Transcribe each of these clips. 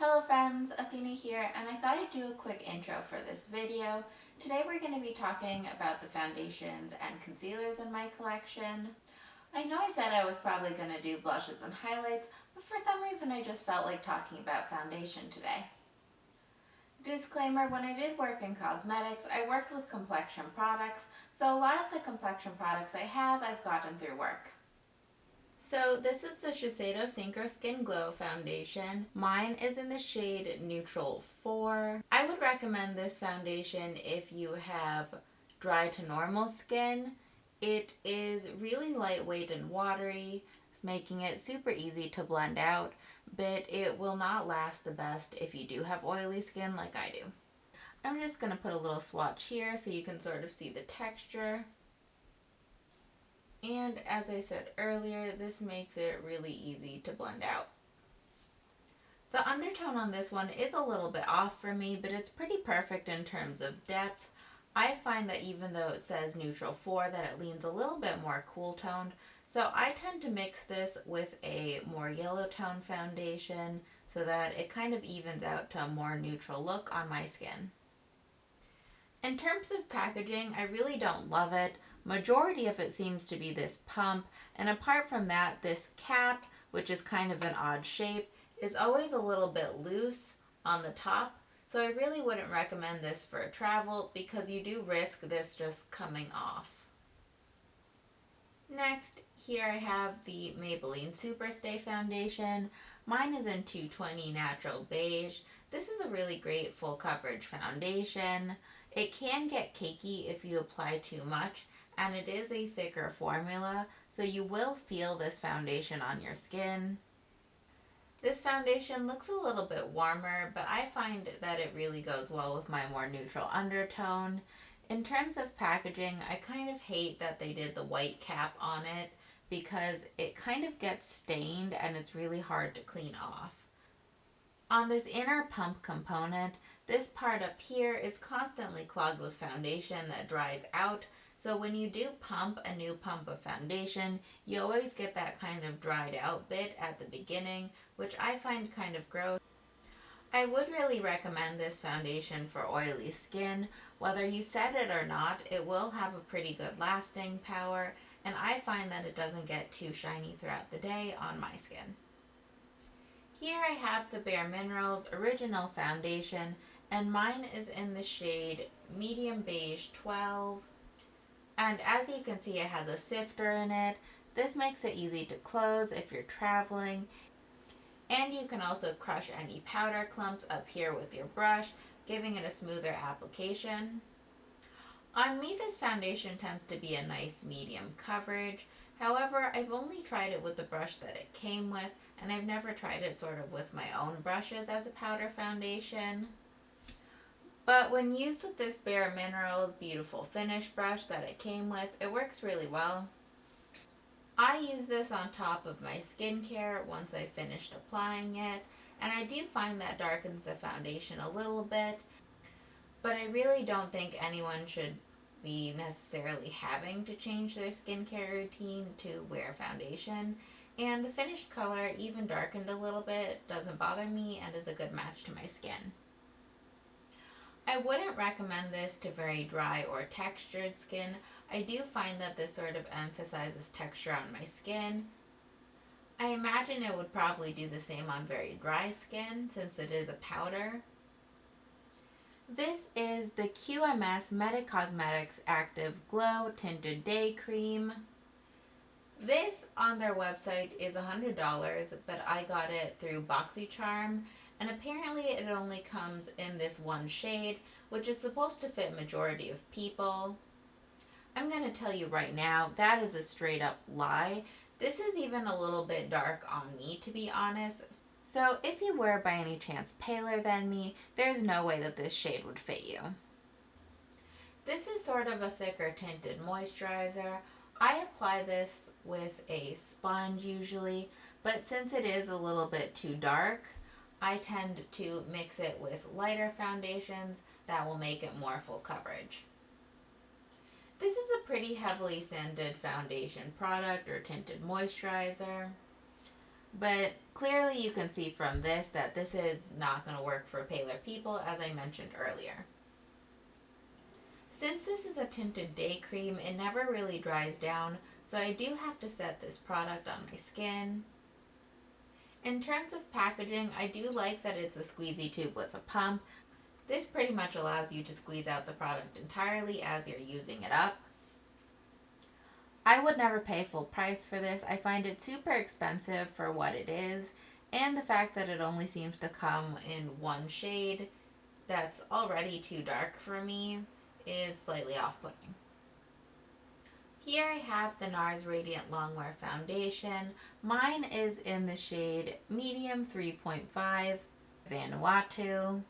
Hello friends, Athena here, and I thought I'd do a quick intro for this video. Today we're going to be talking about the foundations and concealers in my collection. I know I said I was probably going to do blushes and highlights, but for some reason I just felt like talking about foundation today. Disclaimer, when I did work in cosmetics, I worked with complexion products, so a lot of the complexion products I have, I've gotten through work. So this is the Shiseido Synchro Skin Glow Foundation. Mine is in the shade Neutral 4. I would recommend this foundation if you have dry to normal skin. It is really lightweight and watery, making it super easy to blend out, but it will not last the best if you do have oily skin like I do. I'm just going to put a little swatch here so you can sort of see the texture. And as I said earlier, this makes it really easy to blend out. The undertone on this one is a little bit off for me, but it's pretty perfect in terms of depth. I find that even though it says neutral 4, that it leans a little bit more cool toned. So I tend to mix this with a more yellow tone foundation so that it kind of evens out to a more neutral look on my skin. In terms of packaging, I really don't love it. Majority of it seems to be this pump, and apart from that, this cap, which is kind of an odd shape, is always a little bit loose on the top. So I really wouldn't recommend this for travel because you do risk this just coming off. Next, here I have the Maybelline Superstay Foundation. Mine is in 220 Natural Beige. This is a really great full coverage foundation. It can get cakey if you apply too much, and it is a thicker formula, so you will feel this foundation on your skin. This foundation looks a little bit warmer, but I find that it really goes well with my more neutral undertone. In terms of packaging, I kind of hate that they did the white cap on it because it kind of gets stained and it's really hard to clean off. On this inner pump component, this part up here is constantly clogged with foundation that dries out. So when you do pump a new pump of foundation, you always get that kind of dried out bit at the beginning, which I find kind of gross. I would really recommend this foundation for oily skin. Whether you set it or not, it will have a pretty good lasting power, and I find that it doesn't get too shiny throughout the day on my skin. Here I have the Bare Minerals Original Foundation, and mine is in the shade Medium Beige 12. And as you can see, it has a sifter in it. This makes it easy to close if you're traveling. And you can also crush any powder clumps up here with your brush, giving it a smoother application. On me, this foundation tends to be a nice medium coverage. However, I've only tried it with the brush that it came with, and I've never tried it sort of with my own brushes as a powder foundation. But when used with this Bare Minerals Beautiful Finish brush that it came with, it works really well. I use this on top of my skincare once I've finished applying it, and I do find that darkens the foundation a little bit, but I really don't think anyone should be necessarily having to change their skincare routine to wear foundation. And the finished color, even darkened a little bit, doesn't bother me and is a good match to my skin. I wouldn't recommend this to very dry or textured skin. I do find that this sort of emphasizes texture on my skin. I imagine it would probably do the same on very dry skin since it is a powder. This is the QMS Meta Cosmetics Active Glow Tinted Day Cream. This on their website is $100, but I got it through BoxyCharm, and apparently it only comes in this one shade, which is supposed to fit majority of people. I'm going to tell you right now, that is a straight up lie. This is even a little bit dark on me, to be honest. So if you were by any chance paler than me, there's no way that this shade would fit you. This is sort of a thicker tinted moisturizer. I apply this with a sponge usually, but since it is a little bit too dark, I tend to mix it with lighter foundations that will make it more full coverage. This is a pretty heavily scented foundation product or tinted moisturizer. But clearly you can see from this that this is not going to work for paler people, as I mentioned earlier. Since this is a tinted day cream, it never really dries down, so I do have to set this product on my skin. In terms of packaging, I do like that it's a squeezy tube with a pump. This pretty much allows you to squeeze out the product entirely as you're using it up. I would never pay full price for this. I find it super expensive for what it is, and the fact that it only seems to come in one shade that's already too dark for me is slightly off-putting. Here I have the NARS Radiant Longwear Foundation. Mine is in the shade Medium 3.5 Vanuatu.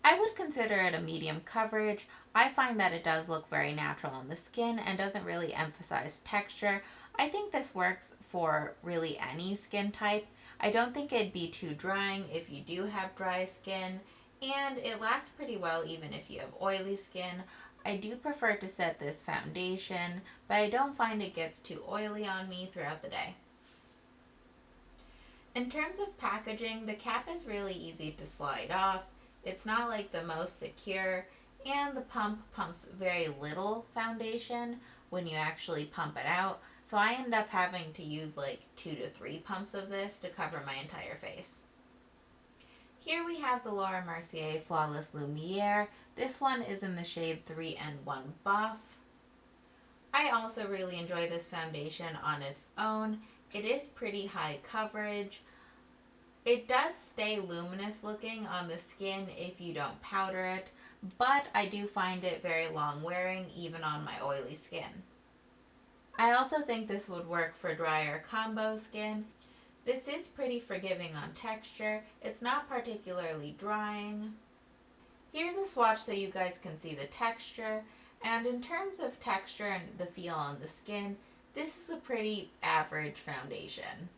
I would consider it a medium coverage. I find that it does look very natural on the skin and doesn't really emphasize texture. I think this works for really any skin type. I don't think it'd be too drying if you do have dry skin, and it lasts pretty well even if you have oily skin. I do prefer to set this foundation, but I don't find it gets too oily on me throughout the day. In terms of packaging, the cap is really easy to slide off. It's not like the most secure, and the pump pumps very little foundation when you actually pump it out. So I end up having to use like 2 to 3 pumps of this to cover my entire face. Here we have the Laura Mercier Flawless Lumiere. This one is in the shade 3 and 1 Buff. I also really enjoy this foundation on its own. It is pretty high coverage. It does stay luminous looking on the skin if you don't powder it, but I do find it very long wearing even on my oily skin. I also think this would work for drier combo skin. This is pretty forgiving on texture. It's not particularly drying. Here's a swatch so you guys can see the texture, and in terms of texture and the feel on the skin, this is a pretty average foundation.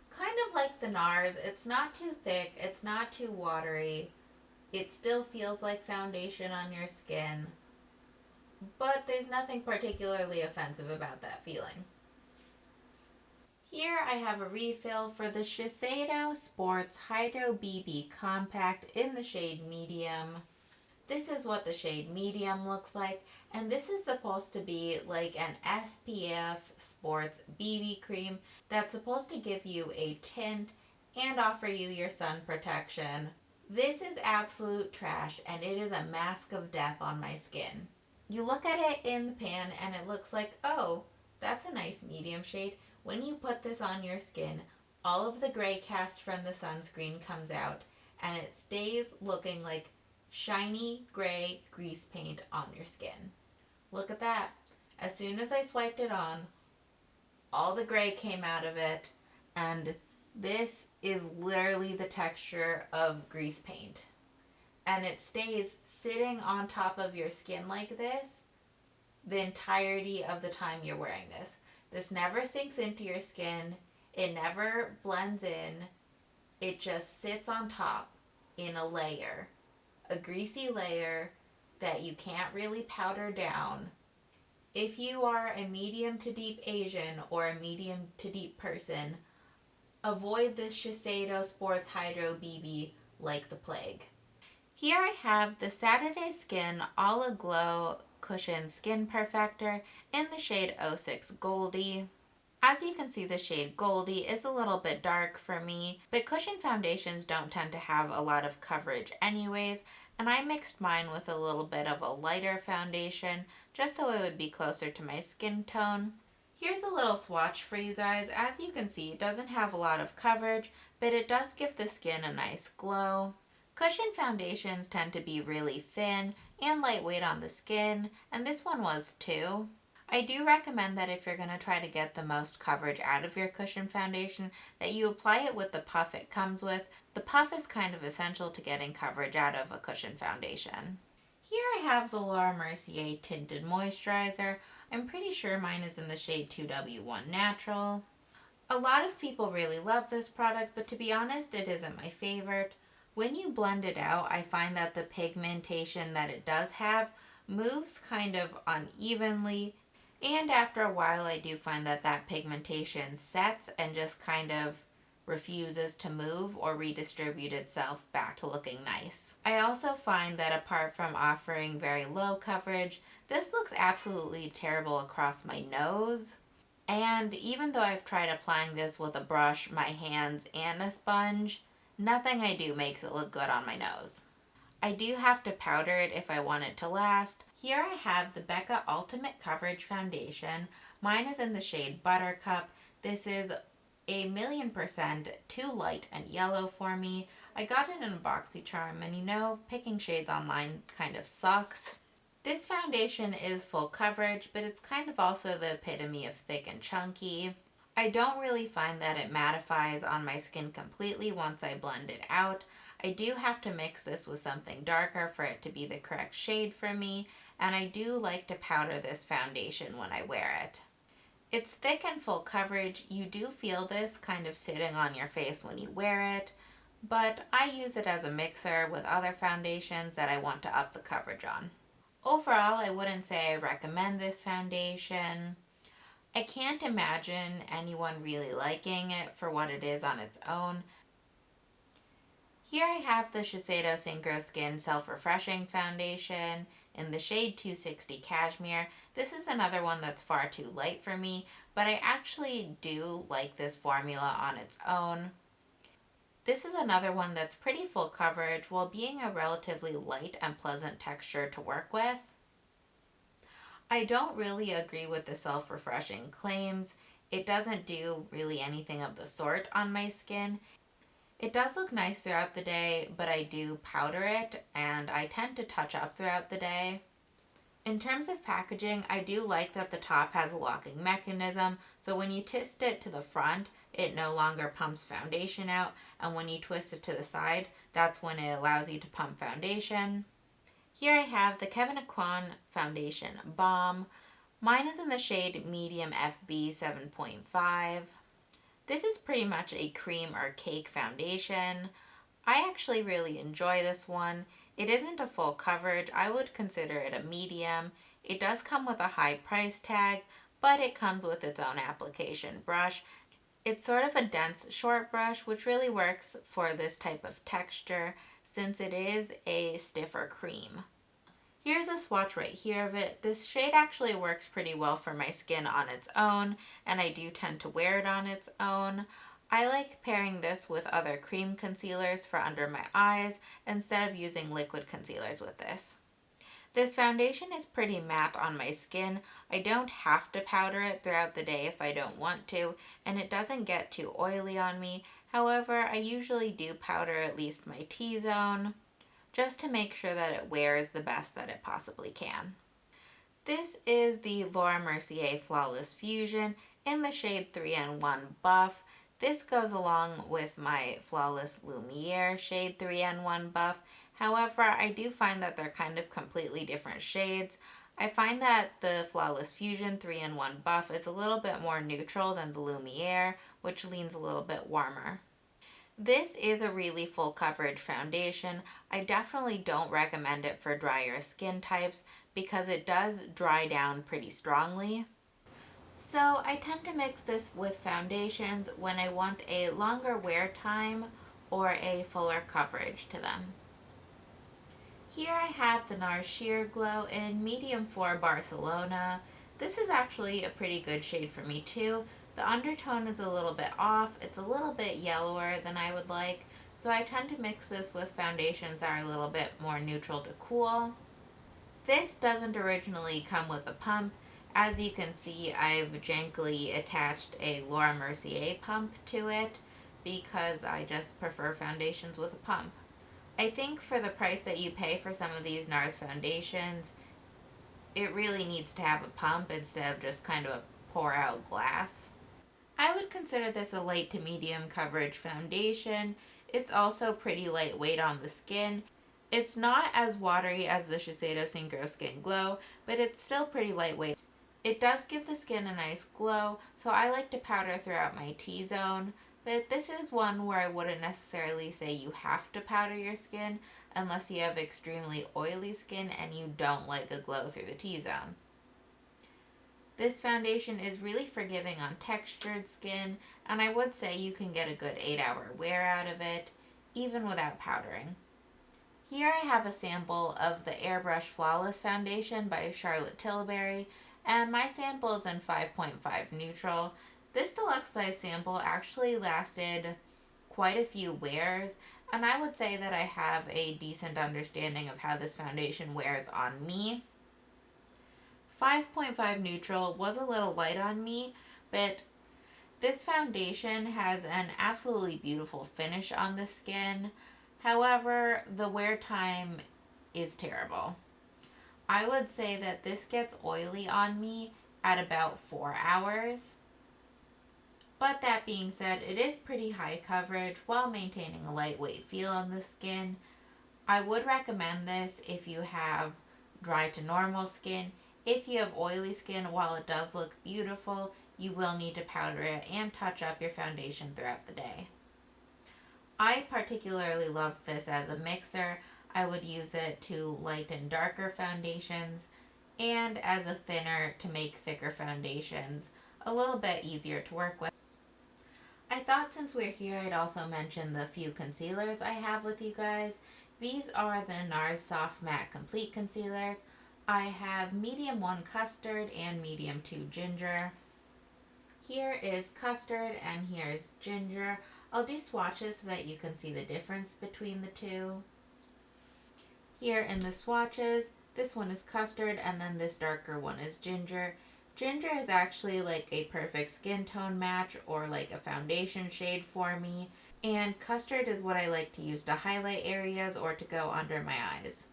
Kind of like the NARS, it's not too thick, it's not too watery, it still feels like foundation on your skin, but there's nothing particularly offensive about that feeling. Here I have a refill for the Shiseido Sports Hydro BB Compact in the shade Medium. This is what the shade Medium looks like, and this is supposed to be like an SPF sports BB cream that's supposed to give you a tint and offer you your sun protection. This is absolute trash, and it is a mask of death on my skin. You look at it in the pan and it looks like, oh, that's a nice medium shade. When you put this on your skin, all of the gray cast from the sunscreen comes out, and it stays looking like shiny gray grease paint on your skin. Look at that. As soon as I swiped it on, all the gray came out of it, and this is literally the texture of grease paint. And it stays sitting on top of your skin like this the entirety of the time you're wearing this. This never sinks into your skin. It never blends in. It just sits on top in a layer. A greasy layer that you can't really powder down. If you are a medium to deep Asian or a medium to deep person, avoid this Shiseido Sports Hydro BB like the plague. Here I have the Saturday Skin All Aglow Cushion Skin Perfector in the shade 06 Goldie. As you can see, the shade Goldie is a little bit dark for me, but cushion foundations don't tend to have a lot of coverage anyways, and I mixed mine with a little bit of a lighter foundation just so it would be closer to my skin tone. Here's a little swatch for you guys. As you can see, it doesn't have a lot of coverage, but it does give the skin a nice glow. Cushion foundations tend to be really thin and lightweight on the skin, and this one was too. I do recommend that if you're going to try to get the most coverage out of your cushion foundation, that you apply it with the puff it comes with. The puff is kind of essential to getting coverage out of a cushion foundation. Here I have the Laura Mercier Tinted Moisturizer. I'm pretty sure mine is in the shade 2W1 Natural. A lot of people really love this product, but to be honest, it isn't my favorite. When you blend it out, I find that the pigmentation that it does have moves kind of unevenly, And after a while, I do find that that pigmentation sets and just kind of refuses to move or redistribute itself back to looking nice. I also find that apart from offering very low coverage, this looks absolutely terrible across my nose. And even though I've tried applying this with a brush, my hands, and a sponge, nothing I do makes it look good on my nose. I do have to powder it if I want it to last. Here I have the Becca Ultimate Coverage Foundation. Mine is in the shade Buttercup. This is 1,000,000% too light and yellow for me. I got it in a BoxyCharm, and you know, picking shades online kind of sucks. This foundation is full coverage, but it's kind of also the epitome of thick and chunky. I don't really find that it mattifies on my skin completely once I blend it out. I do have to mix this with something darker for it to be the correct shade for me, and I do like to powder this foundation when I wear it. It's thick and full coverage. You do feel this kind of sitting on your face when you wear it, but I use it as a mixer with other foundations that I want to up the coverage on. Overall, I wouldn't say I recommend this foundation. I can't imagine anyone really liking it for what it is on its own. Here I have the Shiseido Synchro Skin Self-Refreshing Foundation in the shade 260 Cashmere. This is another one that's far too light for me, but I actually do like this formula on its own. This is another one that's pretty full coverage while being a relatively light and pleasant texture to work with. I don't really agree with the self-refreshing claims. It doesn't do really anything of the sort on my skin. It does look nice throughout the day, but I do powder it and I tend to touch up throughout the day. In terms of packaging, I do like that the top has a locking mechanism, so when you twist it to the front, it no longer pumps foundation out, and when you twist it to the side, that's when it allows you to pump foundation. Here I have the Kevyn Aucoin Foundation Balm. Mine is in the shade Medium FB 7.5. This is pretty much a cream or cake foundation. I actually really enjoy this one. It isn't a full coverage. I would consider it a medium. It does come with a high price tag, but it comes with its own application brush. It's sort of a dense short brush, which really works for this type of texture since it is a stiffer cream. Here's a swatch right here of it. This shade actually works pretty well for my skin on its own, and I do tend to wear it on its own. I like pairing this with other cream concealers for under my eyes instead of using liquid concealers with this. This foundation is pretty matte on my skin. I don't have to powder it throughout the day if I don't want to, and it doesn't get too oily on me. However, I usually do powder at least my T-zone, just to make sure that it wears the best that it possibly can. This is the Laura Mercier Flawless Fusion in the shade 3N1 Buff. This goes along with my Flawless Lumiere shade 3N1 Buff. However, I do find that they're kind of completely different shades. I find that the Flawless Fusion 3N1 Buff is a little bit more neutral than the Lumiere, which leans a little bit warmer. This is a really full coverage foundation. I definitely don't recommend it for drier skin types because it does dry down pretty strongly. So I tend to mix this with foundations when I want a longer wear time or a fuller coverage to them. Here I have the NARS Sheer Glow in Medium 4 Barcelona. This is actually a pretty good shade for me too. The undertone is a little bit off. It's a little bit yellower than I would like, so I tend to mix this with foundations that are a little bit more neutral to cool. This doesn't originally come with a pump. As you can see, I've jankily attached a Laura Mercier pump to it because I just prefer foundations with a pump. I think for the price that you pay for some of these NARS foundations, it really needs to have a pump instead of just kind of a pour out glass. I would consider this a light to medium coverage foundation. It's also pretty lightweight on the skin. It's not as watery as the Shiseido Synchro Skin Glow, but it's still pretty lightweight. It does give the skin a nice glow, so I like to powder throughout my T-zone, but this is one where I wouldn't necessarily say you have to powder your skin unless you have extremely oily skin and you don't like a glow through the T-zone. This foundation is really forgiving on textured skin, and I would say you can get a good 8-hour wear out of it, even without powdering. Here I have a sample of the Airbrush Flawless Foundation by Charlotte Tilbury, and my sample is in 5.5 neutral. This deluxe size sample actually lasted quite a few wears, and I would say that I have a decent understanding of how this foundation wears on me. 5.5 neutral was a little light on me, but this foundation has an absolutely beautiful finish on the skin. However, the wear time is terrible. I would say that this gets oily on me at about 4 hours. But that being said, it is pretty high coverage while maintaining a lightweight feel on the skin. I would recommend this if you have dry to normal skin. If you have oily skin, while it does look beautiful, you will need to powder it and touch up your foundation throughout the day. I particularly loved this as a mixer. I would use it to lighten darker foundations and as a thinner to make thicker foundations a little bit easier to work with. I thought since we're here I'd also mention the few concealers I have with you guys. These are the NARS Soft Matte Complete Concealers. I have medium 1 custard and medium 2 ginger. Here is custard and here's ginger. I'll do swatches so that you can see the difference between the two. Here in the swatches, this one is custard and then this darker one is ginger. Ginger is actually like a perfect skin tone match or like a foundation shade for me. And custard is what I like to use to highlight areas or to go under my eyes.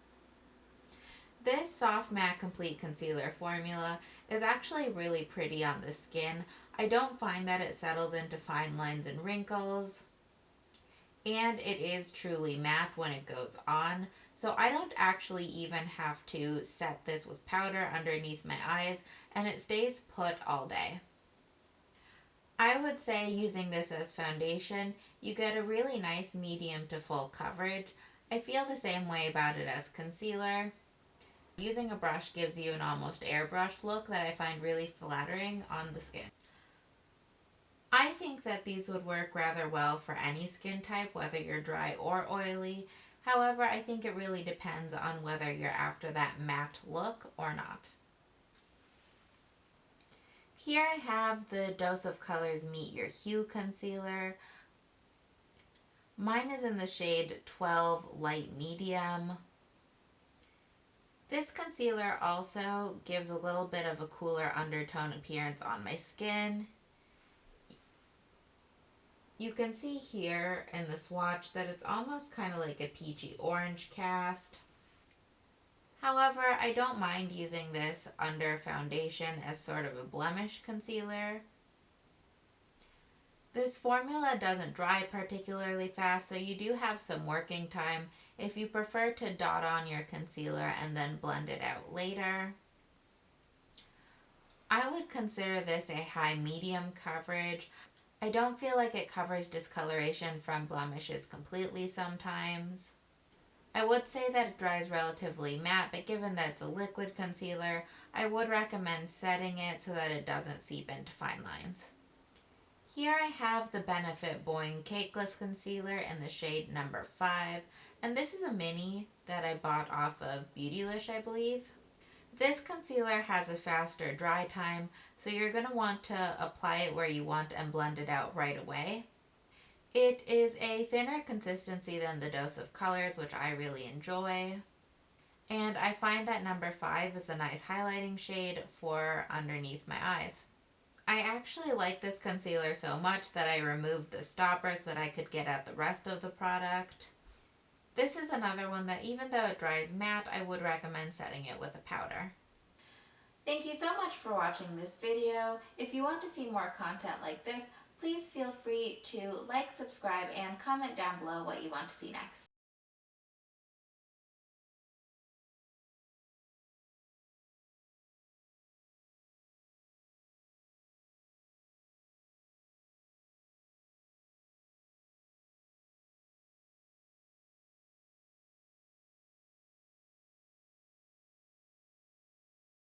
This Soft Matte Complete Concealer formula is actually really pretty on the skin. I don't find that it settles into fine lines and wrinkles. And it is truly matte when it goes on. So I don't actually even have to set this with powder underneath my eyes, and it stays put all day. I would say using this as foundation, you get a really nice medium to full coverage. I feel the same way about it as concealer. Using a brush gives you an almost airbrushed look that I find really flattering on the skin. I think that these would work rather well for any skin type, whether you're dry or oily. However, I think it really depends on whether you're after that matte look or not. Here I have the Dose of Colors Meet Your Hue Concealer. Mine is in the shade 12 Light Medium. This concealer also gives a little bit of a cooler undertone appearance on my skin. You can see here in the swatch that it's almost kind of like a peachy orange cast. However, I don't mind using this under foundation as sort of a blemish concealer. This formula doesn't dry particularly fast, so you do have some working time if you prefer to dot on your concealer and then blend it out later. I would consider this a high-medium coverage. I don't feel like it covers discoloration from blemishes completely sometimes. I would say that it dries relatively matte, but given that it's a liquid concealer, I would recommend setting it so that it doesn't seep into fine lines. Here I have the Benefit Boing Cakeless Concealer in the shade number 5, and this is a mini that I bought off of Beautylish, I believe. This concealer has a faster dry time, so you're going to want to apply it where you want and blend it out right away. It is a thinner consistency than the Dose of Colors, which I really enjoy. And I find that number 5 is a nice highlighting shade for underneath my eyes. I actually like this concealer so much that I removed the stopper so that I could get at the rest of the product. This is another one that even though it dries matte, I would recommend setting it with a powder. Thank you so much for watching this video. If you want to see more content like this, please feel free to like, subscribe, and comment down below what you want to see next.